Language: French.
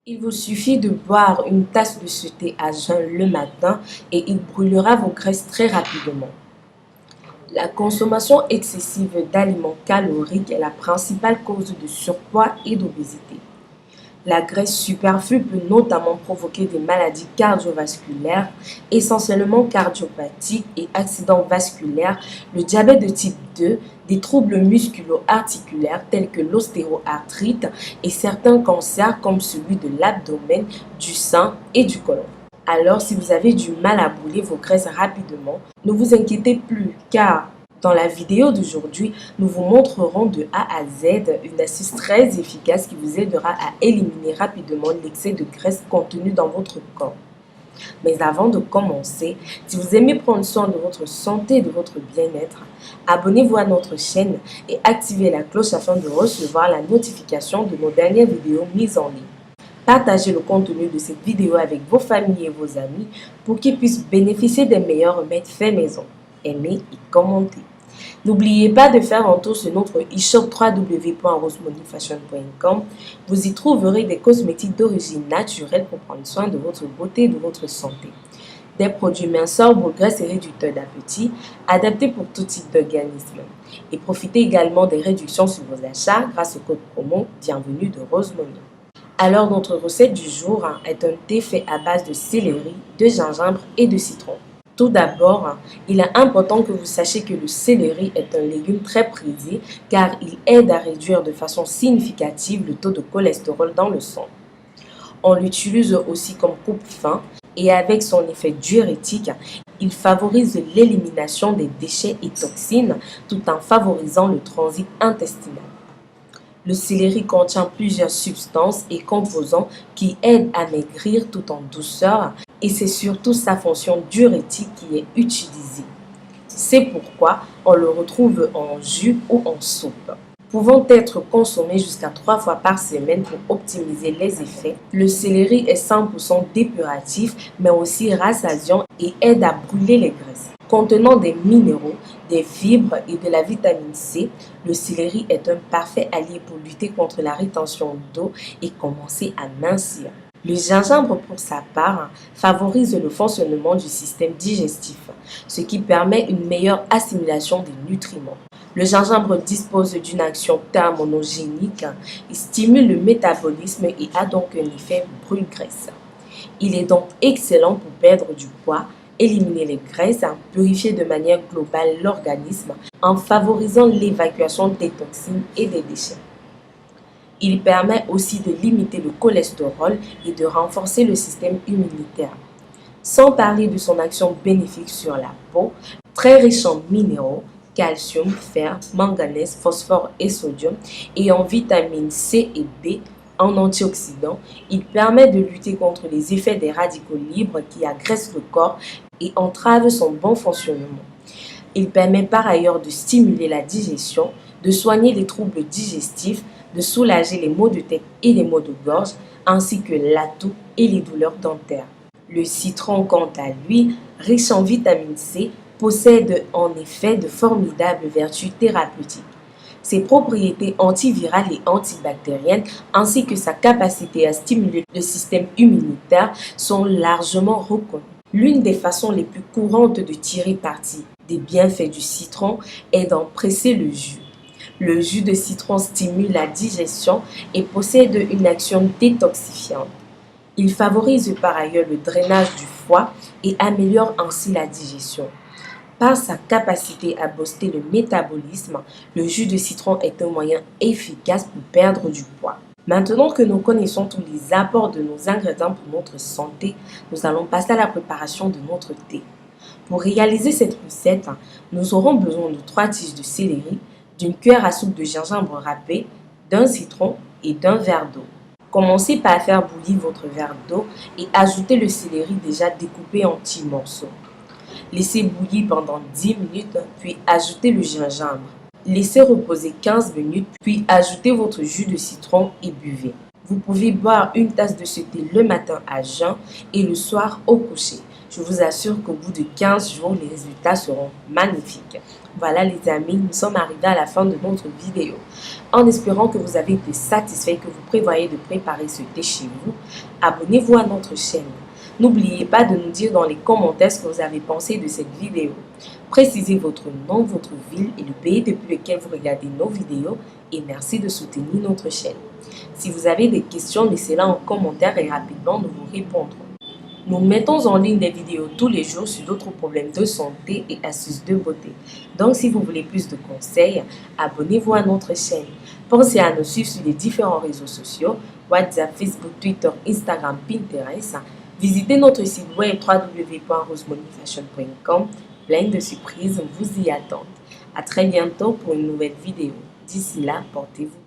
Il vous suffit de boire une tasse de ce thé à jeun le matin et il brûlera vos graisses très rapidement. La consommation excessive d'aliments caloriques est la principale cause de surpoids et d'obésité. La graisse superflue peut notamment provoquer des maladies cardiovasculaires, essentiellement cardiopathiques et accidents vasculaires, le diabète de type 2, des troubles musculo-articulaires tels que l'ostéoarthrite et certains cancers comme celui de l'abdomen, du sein et du côlon. Alors, si vous avez du mal à brûler vos graisses rapidement, ne vous inquiétez plus car dans la vidéo d'aujourd'hui, nous vous montrerons de A à Z une astuce très efficace qui vous aidera à éliminer rapidement l'excès de graisse contenu dans votre corps. Mais avant de commencer, si vous aimez prendre soin de votre santé et de votre bien-être, abonnez-vous à notre chaîne et activez la cloche afin de recevoir la notification de nos dernières vidéos mises en ligne. Partagez le contenu de cette vidéo avec vos familles et vos amis pour qu'ils puissent bénéficier des meilleurs remèdes faits maison. Aimez et commentez. N'oubliez pas de faire un tour sur notre e-shop www.rosemoneyfashion.com. Vous y trouverez des cosmétiques d'origine naturelle pour prendre soin de votre beauté et de votre santé. Des produits minceurs, pour graisses et réducteurs d'appétit, adaptés pour tout type d'organisme. Et profitez également des réductions sur vos achats grâce au code promo Bienvenue de Rose Money. Alors notre recette du jour est un thé fait à base de céleri, de gingembre et de citron. Tout d'abord, il est important que vous sachiez que le céleri est un légume très prisé car il aide à réduire de façon significative le taux de cholestérol dans le sang. On l'utilise aussi comme coupe-faim et avec son effet diurétique, il favorise l'élimination des déchets et toxines tout en favorisant le transit intestinal. Le céleri contient plusieurs substances et composants qui aident à maigrir tout en douceur et c'est surtout sa fonction diurétique qui est utilisée. C'est pourquoi on le retrouve en jus ou en soupe. Pouvant être consommé jusqu'à 3 fois par semaine pour optimiser les effets, le céleri est 100% dépuratif mais aussi rassasiant et aide à brûler les graisses. Contenant des minéraux, des fibres et de la vitamine C, le céleri est un parfait allié pour lutter contre la rétention d'eau et commencer à mincir. Le gingembre, pour sa part, favorise le fonctionnement du système digestif, ce qui permet une meilleure assimilation des nutriments. Le gingembre dispose d'une action thermonogénique, il stimule le métabolisme et a donc un effet brûle-graisse. Il est donc excellent pour perdre du poids, éliminer les graisses, purifier de manière globale l'organisme en favorisant l'évacuation des toxines et des déchets. Il permet aussi de limiter le cholestérol et de renforcer le système immunitaire. Sans parler de son action bénéfique sur la peau, très riche en minéraux, calcium, fer, manganèse, phosphore et sodium, et en vitamines C et B, en antioxydants, il permet de lutter contre les effets des radicaux libres qui agressent le corps et entravent son bon fonctionnement. Il permet par ailleurs de stimuler la digestion, de soigner les troubles digestifs, de soulager les maux de tête et les maux de gorge, ainsi que la toux et les douleurs dentaires. Le citron, quant à lui, riche en vitamine C, possède en effet de formidables vertus thérapeutiques. Ses propriétés antivirales et antibactériennes, ainsi que sa capacité à stimuler le système immunitaire, sont largement reconnues. L'une des façons les plus courantes de tirer parti des bienfaits du citron est d'en presser le jus. Le jus de citron stimule la digestion et possède une action détoxifiante. Il favorise par ailleurs le drainage du foie et améliore ainsi la digestion. Par sa capacité à booster le métabolisme, le jus de citron est un moyen efficace pour perdre du poids. Maintenant que nous connaissons tous les apports de nos ingrédients pour notre santé, nous allons passer à la préparation de notre thé. Pour réaliser cette recette, nous aurons besoin de 3 tiges de céleri, d'une cuillère à soupe de gingembre râpé, d'un citron et d'un verre d'eau. Commencez par faire bouillir votre verre d'eau et ajoutez le céleri déjà découpé en petits morceaux. Laissez bouillir pendant 10 minutes, puis ajoutez le gingembre. Laissez reposer 15 minutes, puis ajoutez votre jus de citron et buvez. Vous pouvez boire une tasse de ce thé le matin à jeun et le soir au coucher. Je vous assure qu'au bout de 15 jours, les résultats seront magnifiques. Voilà les amis, nous sommes arrivés à la fin de notre vidéo. En espérant que vous avez été satisfaits et que vous prévoyez de préparer ce thé chez vous, abonnez-vous à notre chaîne. N'oubliez pas de nous dire dans les commentaires ce que vous avez pensé de cette vidéo. Précisez votre nom, votre ville et le pays depuis lequel vous regardez nos vidéos et merci de soutenir notre chaîne. Si vous avez des questions, laissez-les en commentaire et rapidement nous vous répondrons. Nous mettons en ligne des vidéos tous les jours sur d'autres problèmes de santé et astuces de beauté. Donc si vous voulez plus de conseils, abonnez-vous à notre chaîne. Pensez à nous suivre sur les différents réseaux sociaux, WhatsApp, Facebook, Twitter, Instagram, Pinterest. Visitez notre site web www.rosemoneyfashion.com. Plein de surprises vous y attendent. À très bientôt pour une nouvelle vidéo. D'ici là, portez-vous